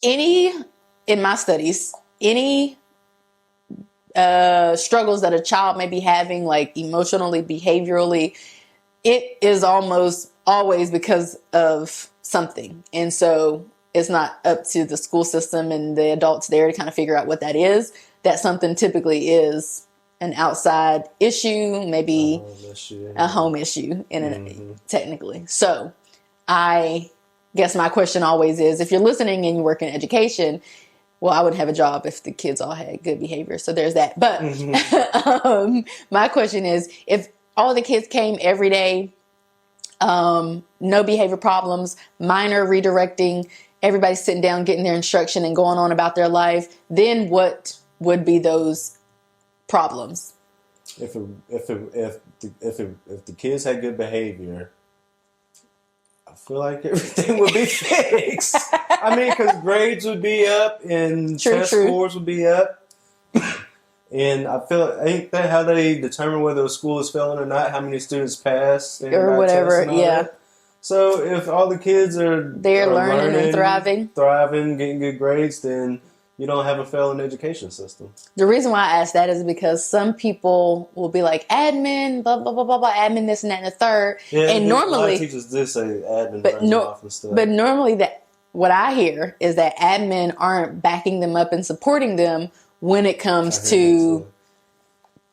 In my studies, any struggles that a child may be having, like emotionally, behaviorally, it is almost always because of something. And so it's not up to the school system and the adults there to kind of figure out what that is. That something typically is an outside issue, maybe a home issue technically. So I guess my question always is, if you're listening and you work in education, well, I wouldn't have a job if the kids all had good behavior. So there's that. But my question is, if all the kids came every day, no behavior problems, minor redirecting, everybody's sitting down, getting their instruction and going on about their life, then what would be those problems? If the kids had good behavior, I feel like everything would be fixed. I mean, because grades would be up and test scores would be up. And I feel, ain't that how they determine whether a school is failing or not? How many students pass or whatever? Yeah. That? So if all the kids are learning and thriving, getting good grades, then you don't have a failing education system. The reason why I ask that is because some people will be like, admin, blah, blah, blah, blah, blah, admin, this and that and the third. Yeah, and normally, a lot of teachers did say admin runs off and stuff. But normally what I hear is that admin aren't backing them up and supporting them when it comes to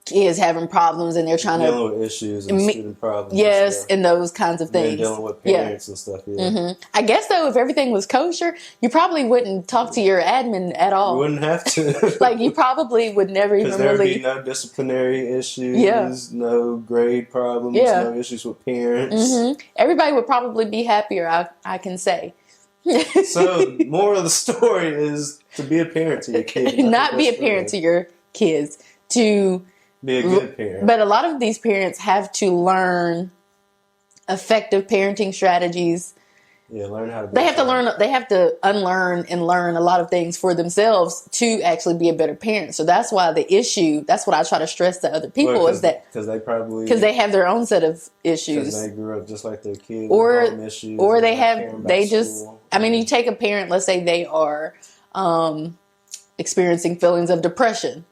kids having problems and they're trying dealing with issues and student problems. Yes, and those kinds of things. And dealing with parents and stuff. Yeah. Mm-hmm. I guess though, if everything was kosher, you probably wouldn't talk to your admin at all. You wouldn't have to. Like you probably would never even really. Because there would be no disciplinary issues, no grade problems, no issues with parents. Mm-hmm. Everybody would probably be happier. I can say. So, moral of the story is to be a parent to your kids. Not be a parent to your kids. To be a good parent. But a lot of these parents have to learn effective parenting strategies. Yeah, learn how to. They have to learn. They have to unlearn and learn a lot of things for themselves to actually be a better parent. So that's why the issue. That's what I try to stress to other people is that because they have their own set of issues. Because they grew up just like their kids, or home issues, or they just. I mean, you take a parent. Let's say they are experiencing feelings of depression,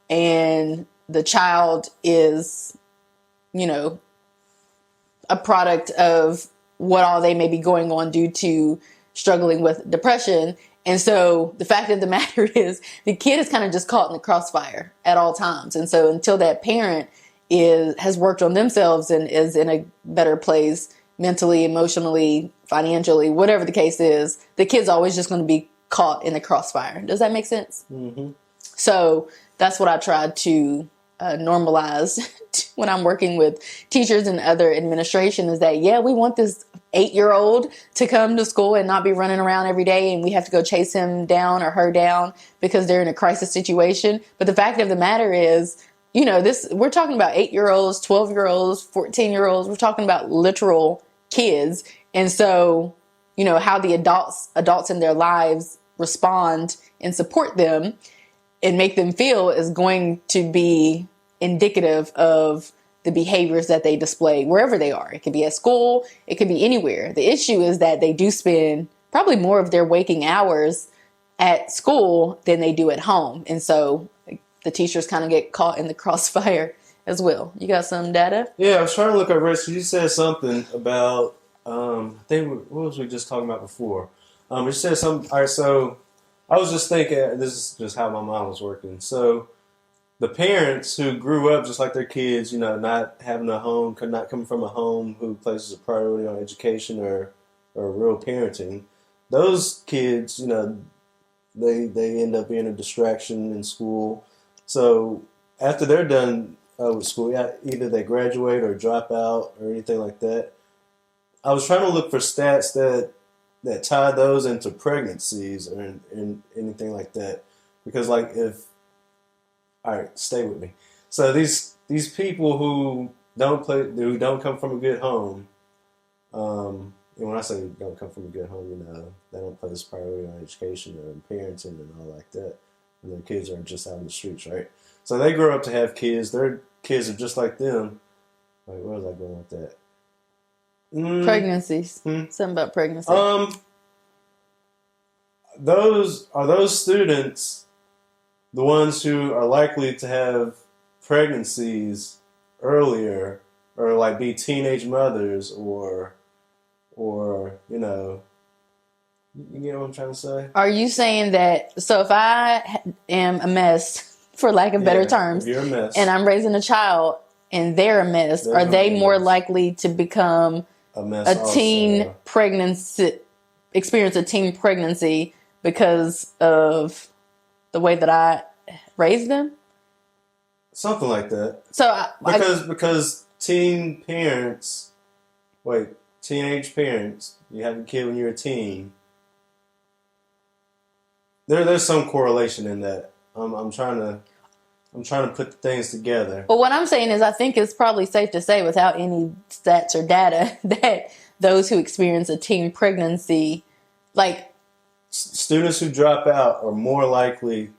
and the child is, a product of what all they may be going on due to struggling with depression. And so the fact of the matter is the kid is kind of just caught in the crossfire at all times. And so until that parent has worked on themselves and is in a better place mentally, emotionally, financially, whatever the case is, the kid's always just going to be caught in the crossfire. Does that make sense? Mm-hmm. So that's what I tried to normalize when I'm working with teachers and other administration is that, we want this 8-year-old to come to school and not be running around every day and we have to go chase him down or her down because they're in a crisis situation. But the fact of the matter is, we're talking about 8-year-olds, 12-year-olds, 14-year-olds. We're talking about literal kids. And so, how the adults in their lives respond and support them and make them feel is going to be indicative of the behaviors that they display wherever they are. It could be at school. It could be anywhere. The issue is that they do spend probably more of their waking hours at school than they do at home. And so the teachers kind of get caught in the crossfire as well. You got some data? Yeah, I was trying to look up Rich. You said something about, I think, what was we just talking about before? You said something, all right, so I was just thinking, this is just how my mind was working. So the parents who grew up just like their kids, not having a home, not coming from a home who places a priority on education or real parenting, those kids, they end up being a distraction in school. So after they're done with school, either they graduate or drop out or anything like that. I was trying to look for stats that tie those into pregnancies or in anything like that. Because all right, stay with me. So these people who don't come from a good home, and when I say don't come from a good home, they don't place priority on education or parenting and all like that. And their kids are just out in the streets, right? So they grow up to have kids. Their kids are just like them. Wait, where was I going with that? Pregnancies. Something about pregnancy. those students the ones who are likely to have pregnancies earlier, or like be teenage mothers, or you get what I'm trying to say? Are you saying that, so if I am a mess, for lack of better terms, if you're a mess, and I'm raising a child and they're a mess, are they more likely to become a mess experience a teen pregnancy because of the way that I raised them? Something like that. So because teenage parents, you have a kid when you're a teen. There's some correlation in that. I'm trying to put the things together. But what I'm saying is, I think it's probably safe to say, without any stats or data, that those who experience a teen pregnancy, like students who drop out, are more likely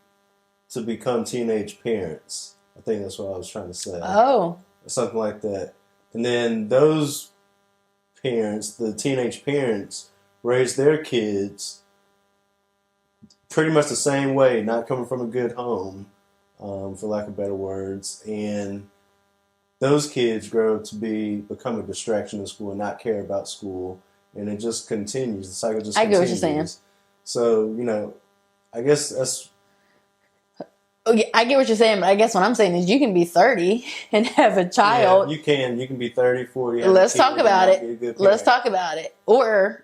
to become teenage parents. I think that's what I was trying to say. Oh, something like that. And then those parents, the teenage parents, raise their kids pretty much the same way, not coming from a good home, for lack of better words. And those kids grow to become a distraction in school and not care about school. And it just continues. The cycle just continues. I get what you're saying. So, I guess that's... Okay, I get what you're saying, but I guess what I'm saying is you can be 30 and have a child. Yeah, you can. You can be 30, 40. Let's talk about it. Let's talk about it. Or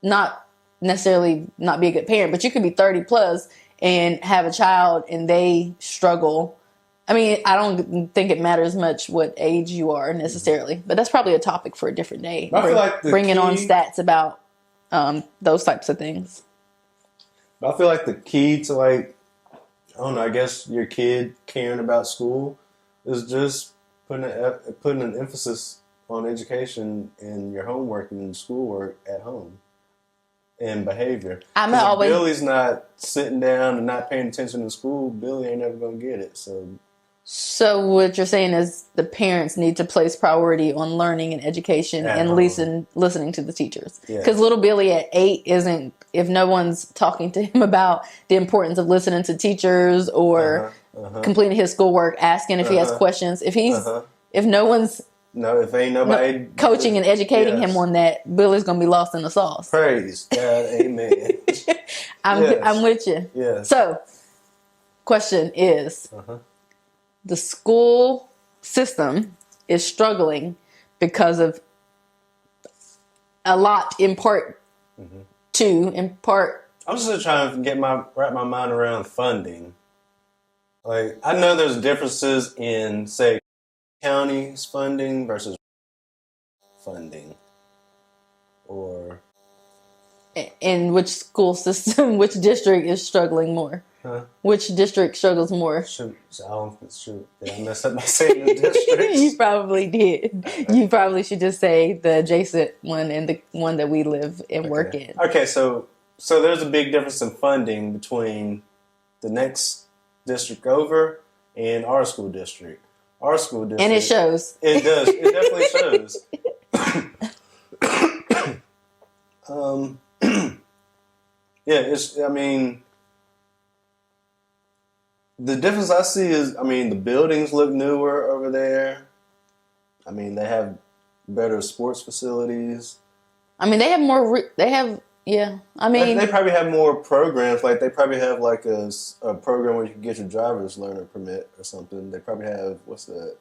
not necessarily not be a good parent, but you could be 30 plus and have a child and they struggle. I mean, I don't think it matters much what age you are necessarily, but that's probably a topic for a different day. I feel like bringing on stats about those types of things. I feel like the key to, I don't know, I guess your kid caring about school is just putting an emphasis on education and your homework and schoolwork at home and behavior. If Billy's not sitting down and not paying attention in school, Billy ain't never going to get it. So what you're saying is the parents need to place priority on learning and education and listening to the teachers. Because little Billy at 8 isn't, if no one's talking to him about the importance of listening to teachers or completing his schoolwork, asking if he has questions, if ain't nobody coaching and educating him on that, Billy's going to be lost in the sauce. Praise God, amen. I'm with you. Yeah. So, question is, the school system is struggling because of a lot, in part. I'm just trying to wrap my mind around funding. I know there's differences in, say, county's funding versus funding, or in which school system, which district is struggling more? Which district struggles more? Shoot, did I mess up by saying the districts? You probably did. You probably should just say the adjacent one and the one that we live and work in. Okay, so there's a big difference in funding between the next district over and our school district. Our school district, and it shows. It does. It definitely shows. The difference I see is, the buildings look newer over there. They have better sports facilities. They have more. They probably have more programs. They probably have a program where you can get your driver's learner permit or something. They probably have, what's that?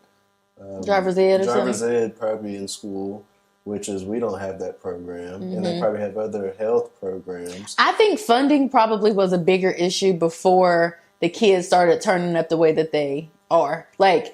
Driver's ed or something? Driver's ed probably in school, which is, we don't have that program. And they probably have other health programs. I think funding probably was a bigger issue before the kids started turning up the way that they are. Let's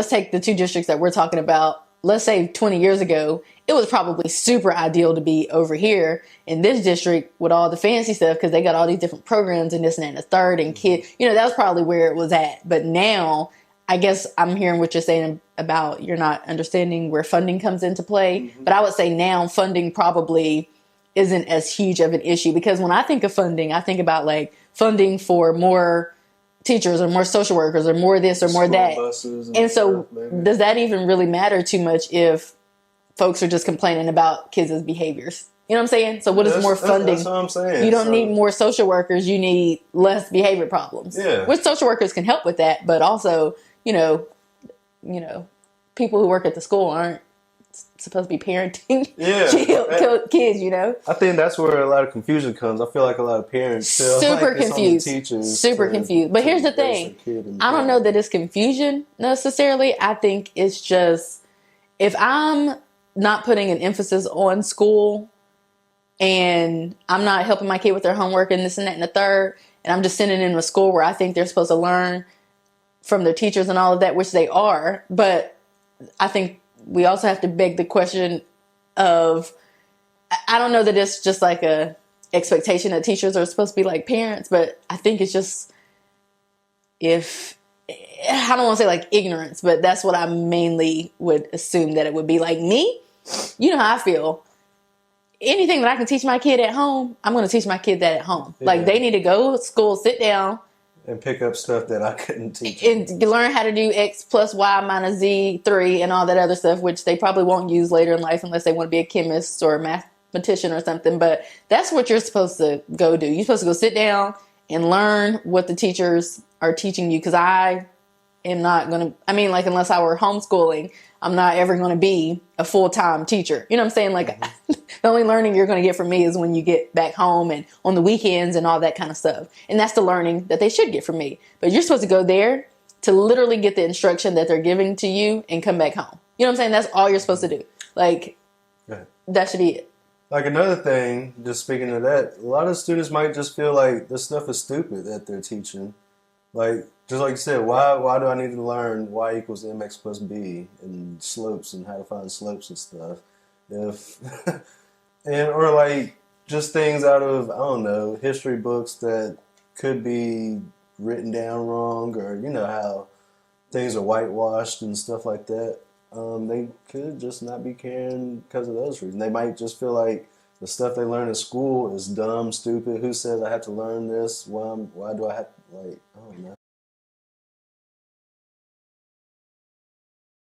take the two districts that we're talking about. Let's say 20 years ago, it was probably super ideal to be over here in this district with all the fancy stuff because they got all these different programs and this and that and the third and kid. That was probably where it was at. But now, I guess I'm hearing what you're saying about you're not understanding where funding comes into play. But I would say now funding probably isn't as huge of an issue because when I think of funding, I think about funding for more teachers or more social workers or more this or more that. And so does that even really matter too much if folks are just complaining about kids' behaviors? You know what I'm saying? So what is more funding? That's what I'm saying. You don't need more social workers. You need less behavior problems. Yeah. Which social workers can help with that, but also, people who work at the school aren't supposed to be parenting kids, I think that's where a lot of confusion comes. I feel like a lot of parents feel super like confused. Teachers super confused. But here's the thing. I don't know that it's confusion necessarily. I think it's just, if I'm not putting an emphasis on school and I'm not helping my kid with their homework and this and that and the third, and I'm just sending them to school where I think they're supposed to learn from their teachers and all of that, which they are. But I think we also have to beg the question of, I don't know that it's just like a expectation that teachers are supposed to be like parents, but I think it's just, I don't want to say like ignorance, but that's what I mainly would assume that it would be. Like me, you know how I feel. Anything that I can teach my kid at home, I'm going to teach my kid that at home. Yeah. Like they need to go to school, sit down, and pick up stuff that I couldn't teach and learn how to do X plus Y minus Z3 and all that other stuff, which they probably won't use later in life unless they want to be a chemist or a mathematician or something. But that's what you're supposed to go do. You're supposed to go sit down and learn what the teachers are teaching you. Because I am not going to, unless I were homeschooling, I'm not ever going to be a full-time teacher. You know what I'm saying? Like, the only learning you're going to get from me is when you get back home and on the weekends and all that kind of stuff. And that's the learning that they should get from me. But you're supposed to go there to literally get the instruction that they're giving to you and come back home. You know what I'm saying? That's all you're supposed to do. Like, that should be it. Like, another thing, just speaking of that, a lot of students might just feel like this stuff is stupid that they're teaching. Like, just like you said, why do I need to learn y equals mx plus b and slopes and how to find slopes and stuff? Or like just things out of, I don't know, history books that could be written down wrong, or you know how things are whitewashed and stuff like that. They could just not be caring because of those reasons. They might just feel like the stuff they learn in school is dumb, stupid. Who says I have to learn this? Why do I have to, I don't know.